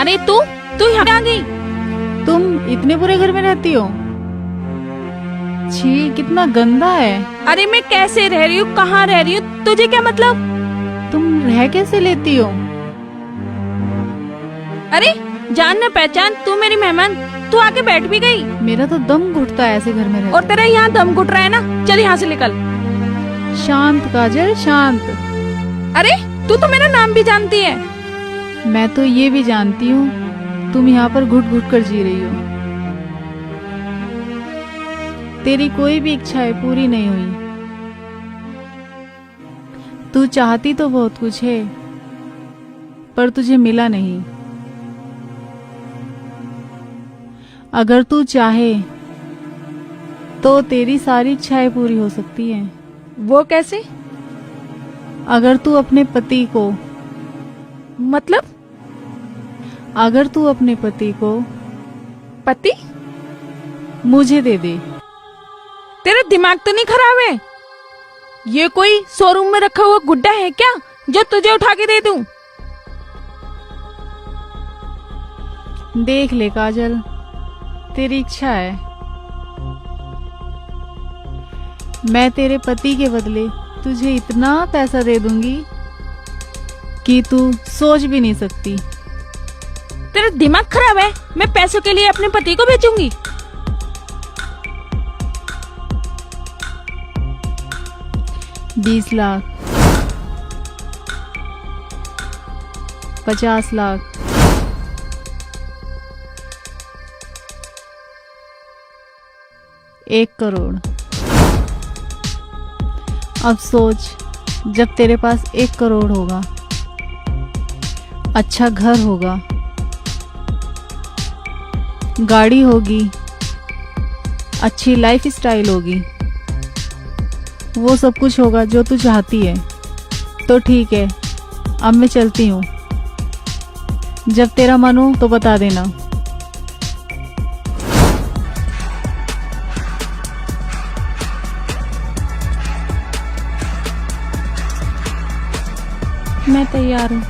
अरे तू यहाँ आ गई? तुम इतने बुरे घर में रहती हो? छी, कितना गंदा है। अरे मैं कैसे रह रही हूँ, कहाँ रह रही हूँ, तुझे क्या मतलब? तुम रह कैसे लेती हो? अरे जान न पहचान, तू मेरी मेहमान, तू आके बैठ भी गई। मेरा तो दम घुटता है ऐसे घर में रहकर। और तेरा यहाँ दम घुट रहा है ना, चल यहाँ से निकल। शांत काजल, शांत। अरे तू तो मेरा नाम भी जानती है। मैं तो ये भी जानती हूँ तुम यहाँ पर घुट घुट कर जी रही हो। तेरी कोई भी इच्छाएं पूरी नहीं हुई। तू चाहती तो बहुत कुछ है, पर तुझे मिला नहीं। अगर तू चाहे तो तेरी सारी इच्छाएं पूरी हो सकती हैं। वो कैसे? अगर तू अपने पति को मतलब? अगर तू अपने पति को पति मुझे दे दे। तेरा दिमाग तो नहीं खराब है? ये कोई शोरूम में रखा हुआ गुड्डा है क्या जो तुझे उठा के दे दूं? देख ले काजल, तेरी इच्छा है। मैं तेरे पति के बदले तुझे इतना पैसा दे दूंगी कि तू सोच भी नहीं सकती। तेरा दिमाग खराब है? मैं पैसों के लिए अपने पति को बेचूंगी? 20 लाख, 50 लाख, 1 करोड़। अब सोच, जब तेरे पास 1 करोड़ होगा, अच्छा घर होगा, गाड़ी होगी, अच्छी लाइफ स्टाइल होगी, वो सब कुछ होगा जो तू चाहती है, तो ठीक है, अब मैं चलती हूँ। जब तेरा मन हो तो बता देना। मैं तैयार हूँ।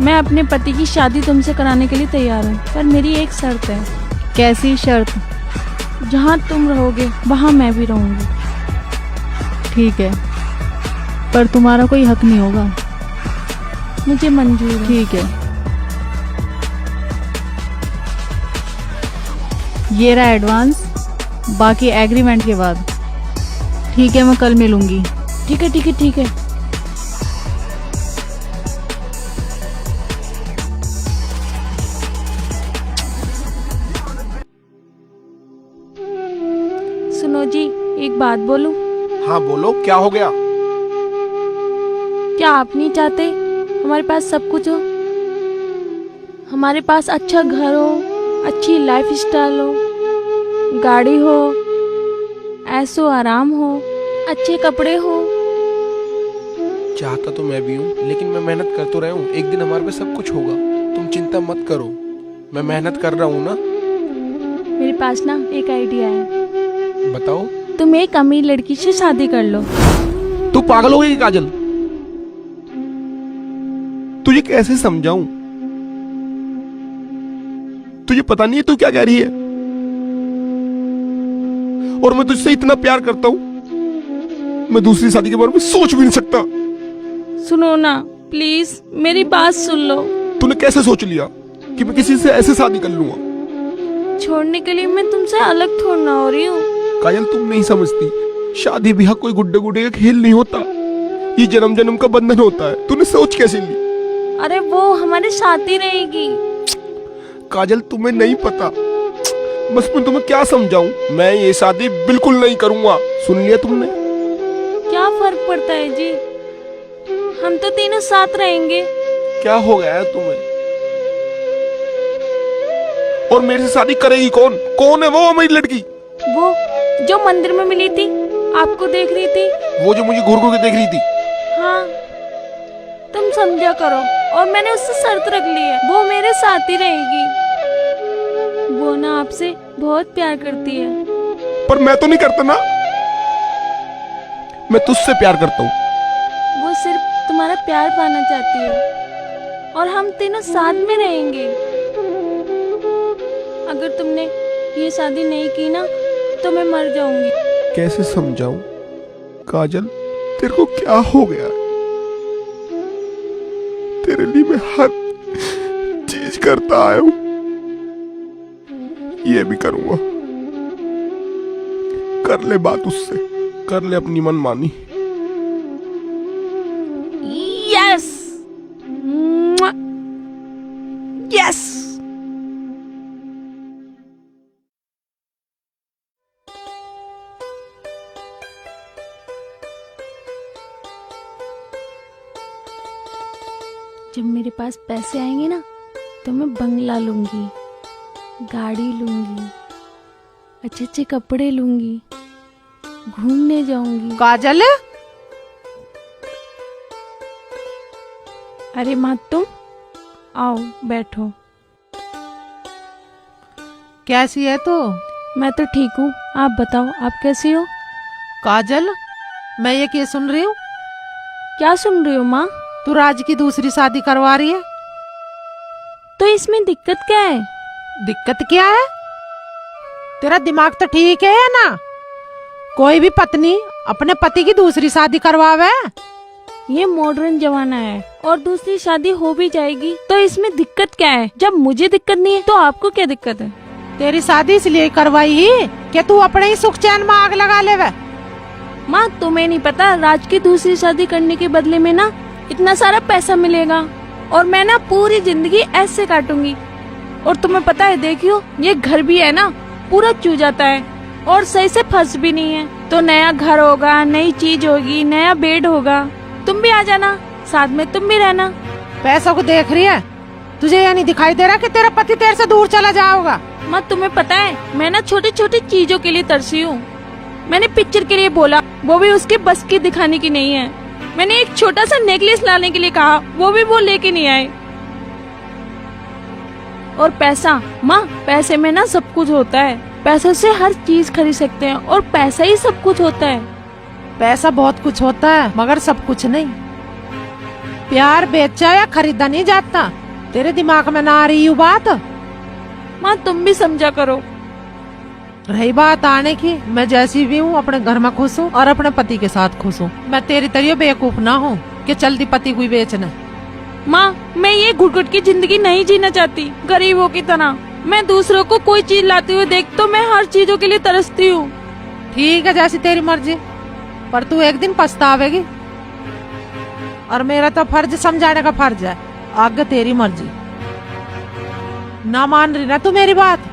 मैं अपने पति की शादी तुमसे कराने के लिए तैयार हूँ, पर मेरी एक शर्त है। कैसी शर्त? जहाँ तुम रहोगे वहाँ मैं भी रहूंगी। ठीक है, पर तुम्हारा कोई हक नहीं होगा। मुझे मंजूर है। ठीक है, ये रहा एडवांस, बाकी एग्रीमेंट के बाद। ठीक है, मैं कल मिलूंगी। ठीक है ठीक है ठीक है। सुनो जी, एक बात बोलूं? हाँ बोलो, क्या हो गया? क्या आप नहीं चाहते हमारे पास सब कुछ हो? हमारे पास अच्छा घर हो, अच्छी लाइफ स्टाइल हो, गाड़ी हो, ऐसो आराम हो, अच्छे कपड़े हो। चाहता तो मैं भी हूँ, लेकिन मैं मेहनत कर तो रहा हूँ। एक दिन हमारे पास सब कुछ होगा, तुम चिंता मत करो। मैं मेहनत कर रहा हूँ ना। मेरे पास ना एक आइडिया है। बताओ। तुम एक अमीर लड़की से शादी कर लो। तू पागल हो गई काजल? तुझे कैसे समझाऊं? तुझे पता नहीं है तू क्या कह रही है? और मैं तुझसे इतना प्यार करता हूं, मैं दूसरी शादी के बारे में सोच भी नहीं सकता। सुनो ना प्लीज, मेरी बात सुन लो। तूने कैसे सोच लिया कि मैं किसी से ऐसे शादी कर लूंगा? छोड़ने के लिए मैं तुमसे अलग थोड़ा हो रही हूँ। काजल, तुम नहीं समझती, शादी ब्याह कोई गुड्डे गुड्डे का खेल नहीं होता। ये जन्म जन्म का बंधन होता है। तूने सोच कैसे ली? अरे वो हमारे साथ ही रहेगी। काजल, तुम्हें नहीं पता। बस मैं तुम्हें क्या समझाऊं? मैं ये शादी बिल्कुल नहीं करूंगा। सुन लिया तुमने? क्या फर्क पड़ता है जी, हम तो तीनों साथ रहेंगे। क्या हो गया है तुम्हें? और मेरे से शादी करेगी कौन? कौन है वो मेरी लड़की? वो जो मंदिर में मिली थी, आपको देख रही थी। वो जो मुझे घूर घूर के देख रही थी? हाँ, तुम समझा करो। और मैंने उससे शर्त रख ली है, वो मेरे साथ ही रहेगी। वो ना आपसे बहुत प्यार करती है। पर मैं तो नहीं करता ना। मैं तुझसे प्यार करता हूँ। वो सिर्फ तुम्हारा प्यार पाना चाहती है। और हम तीनों साथ में रहेंगे। अगर तुमने ये शादी नहीं की ना तो मैं मर जाऊंगी। कैसे समझाऊं काजल, तेरे को क्या हो गया? तेरे लिए मैं हर चीज करता आया हूं, ये भी करूंगा। कर ले बात उससे, कर ले अपनी मनमानी। Yes yes. जब मेरे पास पैसे आएंगे ना तो मैं बंगला लूंगी, गाड़ी लूंगी, अच्छे अच्छे कपड़े लूंगी, घूमने जाऊंगी। काजल, अरे माँ तुम आओ बैठो। कैसी है तू? मैं तो ठीक हूँ, आप बताओ आप कैसी हो? काजल, मैं ये क्या सुन रही हूँ? क्या सुन रही हो माँ? तू राज की दूसरी शादी करवा रही है। तो इसमें दिक्कत क्या है? दिक्कत क्या है? तेरा दिमाग तो ठीक है ना? कोई भी पत्नी अपने पति की दूसरी शादी करवावे? ये मॉडर्न जमाना है और दूसरी शादी हो भी जाएगी तो इसमें दिक्कत क्या है? जब मुझे दिक्कत नहीं है तो आपको क्या दिक्कत है? तेरी शादी इसलिए करवाई ही कि तू अपने ही सुख चैन में आग लगा लेवे। माँ तुम्हें नहीं पता, राज की दूसरी शादी करने के बदले में ना इतना सारा पैसा मिलेगा और मैं ना पूरी जिंदगी ऐसे काटूंगी। और तुम्हें पता है, देखियो ये घर भी है ना पूरा चू जाता है और सही से फंस भी नहीं है। तो नया घर होगा, नई चीज होगी, नया बेड होगा। तुम भी आ जाना, साथ में तुम भी रहना। पैसों को देख रही है? तुझे ये नहीं दिखाई दे रहा कि तेरा पति तेरे से दूर चला जाएगा? माँ तुम्हें पता है मैं ना छोटी छोटी चीजों के लिए तरसी हूँ। मैंने पिक्चर के लिए बोला, वो भी उसके बस की दिखाने की नहीं है। मैंने एक छोटा सा नेकलेस लाने के लिए कहा, वो भी वो लेके नहीं आए। और पैसा, माँ पैसे में ना सब कुछ होता है। पैसों से हर चीज खरीद सकते हैं और पैसा ही सब कुछ होता है। पैसा बहुत कुछ होता है मगर सब कुछ नहीं। प्यार बेचा या खरीदा नहीं जाता। तेरे दिमाग में ना आ रही यू बात? माँ तुम भी समझा करो। रही बात आने की, मैं जैसी भी हूँ अपने घर में खुश हूँ और अपने पति के साथ खुश हूँ। मैं तेरी तरह बेवकूफ ना हूँ कि चलती पति को बेचना। माँ मैं ये घुट-घुट की जिंदगी नहीं जीना चाहती गरीबों की तरह। मैं दूसरों को कोई चीज लाते हुए देख तो मैं हर चीजों के लिए तरसती हूँ। ठीक है, जैसी तेरी मर्जी, पर तू एक दिन पछतावेगी। और मेरा तो फर्ज समझाने का फर्ज है। आगे तेरी मर्जी। ना मान रही ना तू मेरी बात?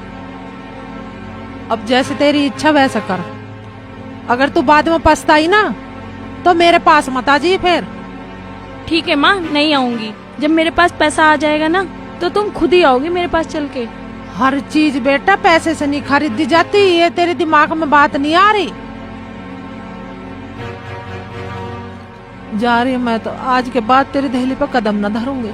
अब जैसे तेरी इच्छा वैसा कर। अगर तू बाद में पछताई ना तो मेरे पास मत आ जी फिर। ठीक है माँ, नहीं आऊंगी। जब मेरे पास पैसा आ जाएगा ना तो तुम खुद ही आओगी मेरे पास चल के। हर चीज बेटा पैसे से नहीं खरीदी जाती, ये तेरे दिमाग में बात नहीं आ रही? जा रही हूँ मैं तो, आज के बाद तेरी दहली पर कदम न धरूंगी।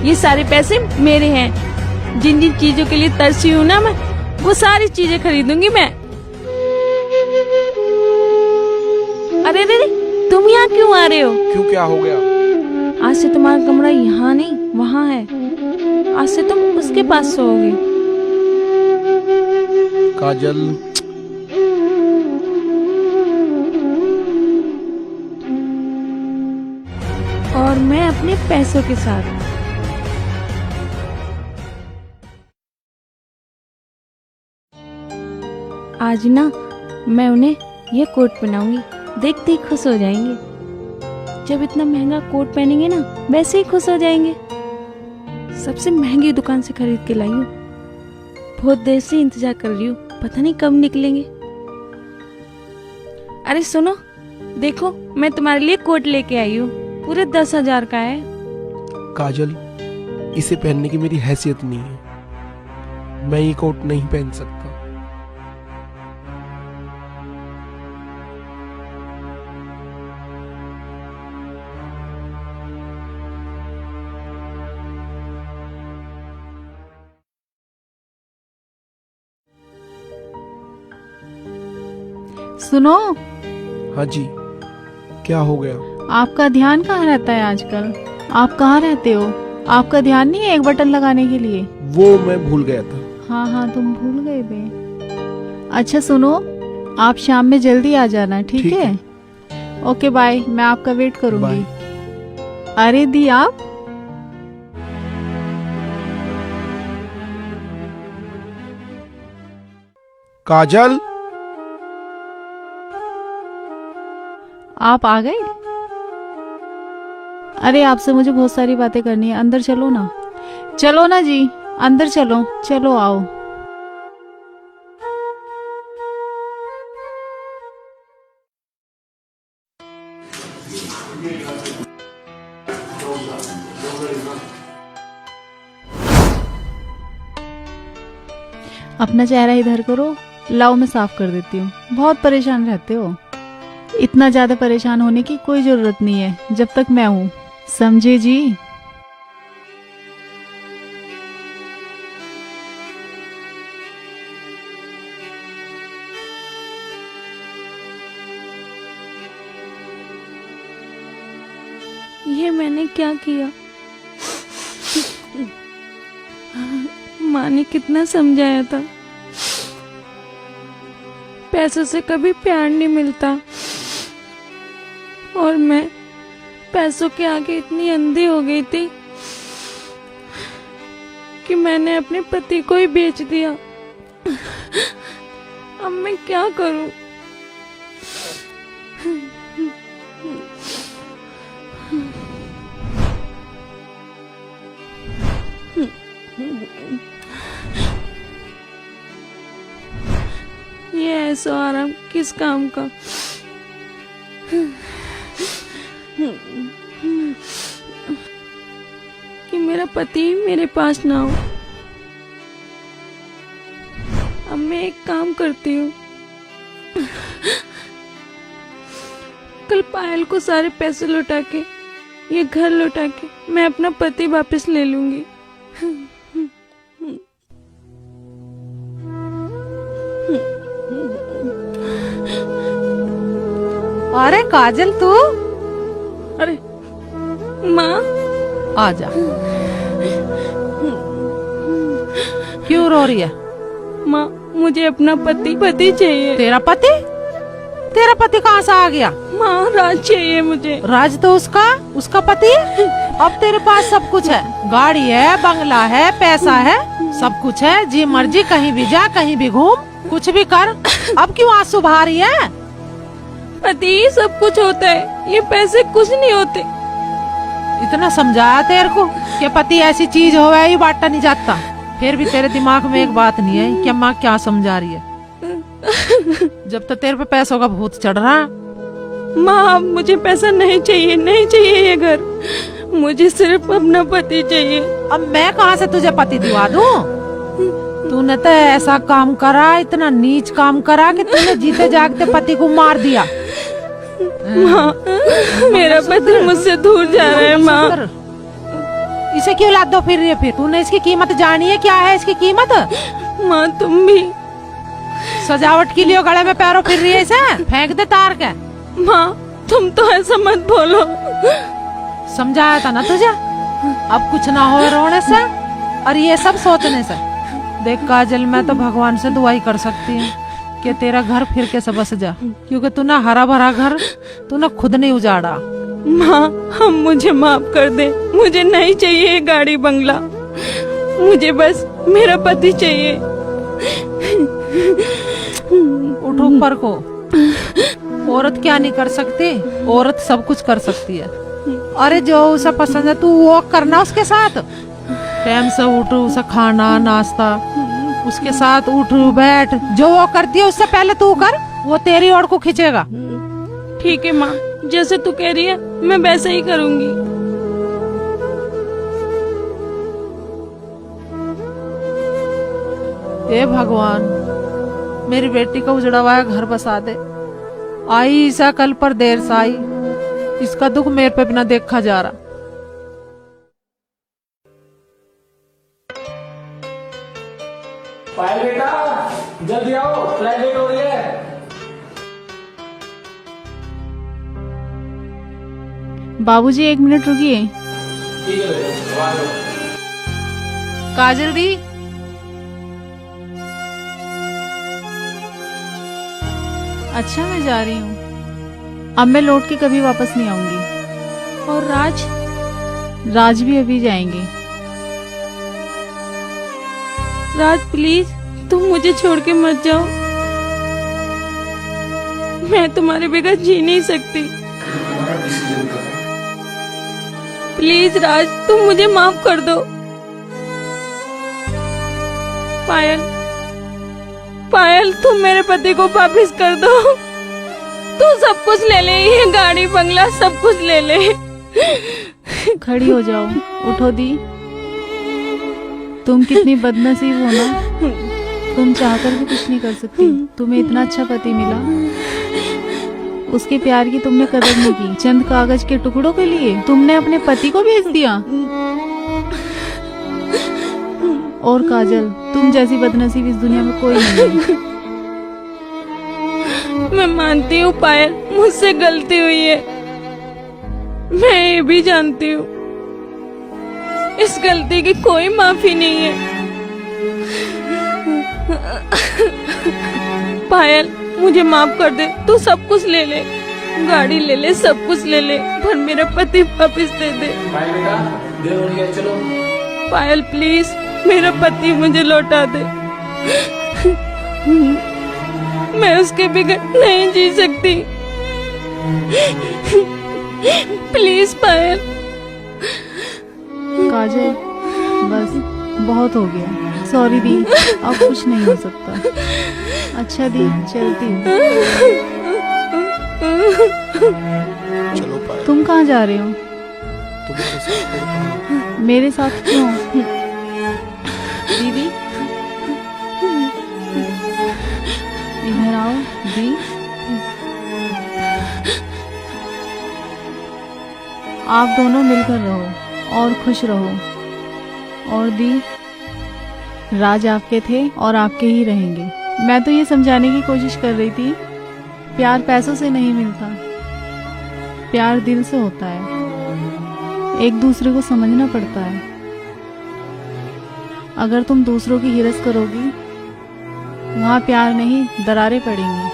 ये सारे पैसे मेरे हैं। जिन जिन चीजों के लिए तरसी हूँ ना मैं, वो सारी चीजें खरीदूंगी मैं। अरे रे तुम यहाँ क्यों आ रहे हो? क्यों, क्या हो गया? आज से तुम्हारा कमरा यहाँ नहीं वहाँ है। आज से तुम उसके पास सोओगे। काजल, और मैं अपने पैसों के साथ। आज ना मैं उन्हें ये कोट पहनाऊंगी, देखते ही खुश हो जाएंगे। जब इतना महंगा कोट पहनेंगे ना वैसे ही खुश हो जाएंगे। सबसे महंगी दुकान से खरीद के लाई हूँ। बहुत देर से इंतजार कर रही हूँ पता नहीं कब निकलेंगे। अरे सुनो, देखो मैं तुम्हारे लिए कोट लेके आई हूँ, पूरे 10,000 का है। काजल, इसे पहनने की मेरी हैसियत नहीं है, मैं ये कोट नहीं पहन सकता। सुनो, हाँ जी, क्या हो गया? आपका ध्यान कहाँ रहता है आजकल? आप कहाँ रहते हो? आपका ध्यान नहीं है एक बटन लगाने के लिए? वो मैं भूल गया था। हाँ हाँ, तुम भूल गए बे। अच्छा सुनो, आप शाम में जल्दी आ जाना, ठीक ठीक है? ओके बाय, मैं आपका वेट करूंगी। अरे दी, आप काजल, आप आ गए? अरे आपसे मुझे बहुत सारी बातें करनी है, अंदर चलो ना। चलो ना जी, अंदर चलो, चलो आओ। अपना चेहरा इधर करो, लाओ मैं साफ कर देती हूँ। बहुत परेशान रहते हो। इतना ज्यादा परेशान होने की कोई जरूरत नहीं है जब तक मैं हूँ, समझे जी? ये मैंने क्या किया? माँ ने कितना समझाया था, पैसों से कभी प्यार नहीं मिलता, और मैं पैसों के आगे इतनी अंधी हो गई थी कि मैंने अपने पति को ही बेच दिया। अब मैं क्या करूं? ये ऐसा आराम किस काम का? कि मेरा पति मेरे पास ना हो। अब मैं एक काम करती हूँ, कल पायल को सारे पैसे लौटा के, ये घर लौटा के मैं अपना पति वापस ले लूंगी। अरे काजल, तू अरे माँ, आ जा। क्यों रो रही है? माँ मुझे अपना पति चाहिए। तेरा पति? तेरा पति कहाँ से आ गया? माँ राज चाहिए मुझे। राज तो उसका पति है। अब तेरे पास सब कुछ है, गाड़ी है, बंगला है, पैसा है, सब कुछ है, जी मर्जी कहीं भी जा, कहीं भी घूम, कुछ भी कर। अब क्यों आंसू बहा रही है? पति सब कुछ होता है, ये पैसे कुछ नहीं होते। इतना समझाया तेरे को कि पति ऐसी चीज हो, ये बांटा नहीं जाता, फिर भी तेरे दिमाग में एक बात नहीं है कि माँ क्या समझा रही है। जब तक तेरे पे पैसों का भूत चढ़ रहा। माँ मुझे पैसा नहीं चाहिए, नहीं चाहिए ये घर, मुझे सिर्फ अपना पति चाहिए। अब मैं कहाँ से तुझे पति दिवा दूं? तूने तो ऐसा काम करा, इतना नीच काम करा कि तूने जीते जागते पति को मार दिया। माँ मेरा पति मुझसे दूर जा रहा है। माँ इसे क्यों लाद दो फिर रही है? फिर तूने इसकी कीमत जानी है? क्या है इसकी कीमत? माँ तुम भी सजावट के लिए गले में पैरों फिर रही है इसे? फेंक दे तार के। माँ तुम तो ऐसा मत बोलो। समझाया था ना तुझे, अब कुछ ना हो रोने से और ये सब सोचने से। देख काजल, मैं तो भगवान से दुआ ही कर सकती हूँ कि तेरा घर फिर के से बस जा, क्योंकि तूने हरा भरा घर तूने खुद नहीं उजाड़ा। माँ हम मुझे माफ कर दे, मुझे नहीं चाहिए गाड़ी बंगला, मुझे बस मेरा पति चाहिए। उठ ऊपर को। औरत क्या नहीं कर सकती? औरत सब कुछ कर सकती है। अरे जो उसे पसंद है तू वो करना उसके साथ। टाइम से उठ, उसे खाना नाश्ता उसके साथ उठ बैठ, जो वो करती है उससे पहले तू कर, वो तेरी ओर को खींचेगा। ठीक है माँ, जैसे तू कह रही है मैं वैसे ही करूंगी। हे भगवान, मेरी बेटी का उजड़ा हुआ घर बसा दे। आई ईसा कल पर देर से आई, इसका दुख मेरे पे बिना देखा जा रहा। पायल बेटा जल्दी आओ, फ्लाइट लेट हो रही है। बाबूजी 1 मिनट रुकिए। ठीक है बेटा, आ जाओ। काजल दी, अच्छा मैं जा रही हूँ, अब मैं लौट के कभी वापस नहीं आऊंगी। और राज? राज भी अभी जाएंगे। राज प्लीज तुम मुझे छोड़ के मत जाओ, मैं तुम्हारे बगैर जी नहीं सकती। प्लीज राज तुम मुझे माफ कर दो। पायल, पायल तुम मेरे पति को वापिस कर दो। तू सब कुछ ले ले, ये गाड़ी बंगला सब कुछ ले ले। खड़ी हो जाओ, उठो दी। तुम कितनी बदनसीब हो ना, तुम चाहकर भी कुछ नहीं कर सकती। तुम्हें इतना अच्छा पति मिला, उसके प्यार की तुमने कदर नहीं की। चंद कागज के टुकड़ों के लिए तुमने अपने पति को बेच दिया। और काजल, तुम जैसी बदनसीब इस दुनिया में कोई नहीं है। मैं मानती हूँ पायल, मुझसे गलती हुई है, मैं ये भी जानती हूँ इस गलती की कोई माफी नहीं है। पायल मुझे माफ कर दे, तू सब कुछ ले ले, गाड़ी ले ले, सब कुछ ले ले, पर मेरा पति वापस दे दे। पायल बेटा देर हो रही है, चलो। पायल प्लीज मेरा पति मुझे लौटा दे, मैं उसके बगैर नहीं जी सकती। प्लीज पायल। काजल बस बहुत हो गया, सॉरी दी, अब कुछ नहीं हो सकता। अच्छा दी, चलती हूँ। चलो पायल, तुम कहाँ जा रहे हो? तुम्हारे साथ मेरे साथ क्यों? दीदी इधर आओ दी। आप दोनों मिलकर रहो और खुश रहो। और दी, राज आपके थे और आपके ही रहेंगे। मैं तो ये समझाने की कोशिश कर रही थी, प्यार पैसों से नहीं मिलता, प्यार दिल से होता है। एक दूसरे को समझना पड़ता है। अगर तुम दूसरों की हिरस करोगी, वहाँ प्यार नहीं दरारें पड़ेंगी।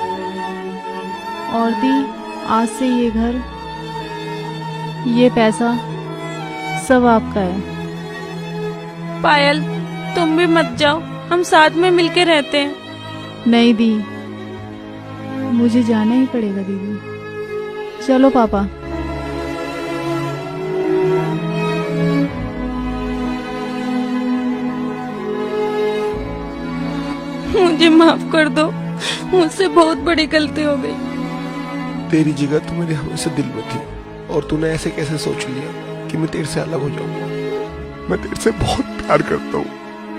और दी, आज से ये घर, ये पैसा सब आपका है। पायल तुम भी मत जाओ, हम साथ में मिलके रहते हैं। नहीं दी, मुझे जाना ही पड़ेगा दीदी। चलो पापा। मुझे माफ कर दो, मुझसे बहुत बड़ी गलती हो गई। तेरी जगह तो मेरे हमेशा दिल में थी, और तूने ऐसे कैसे सोच लिया कि मैं तेरे से अलग हो जाऊंगा। मैं तेरे से बहुत प्यार करता हूँ।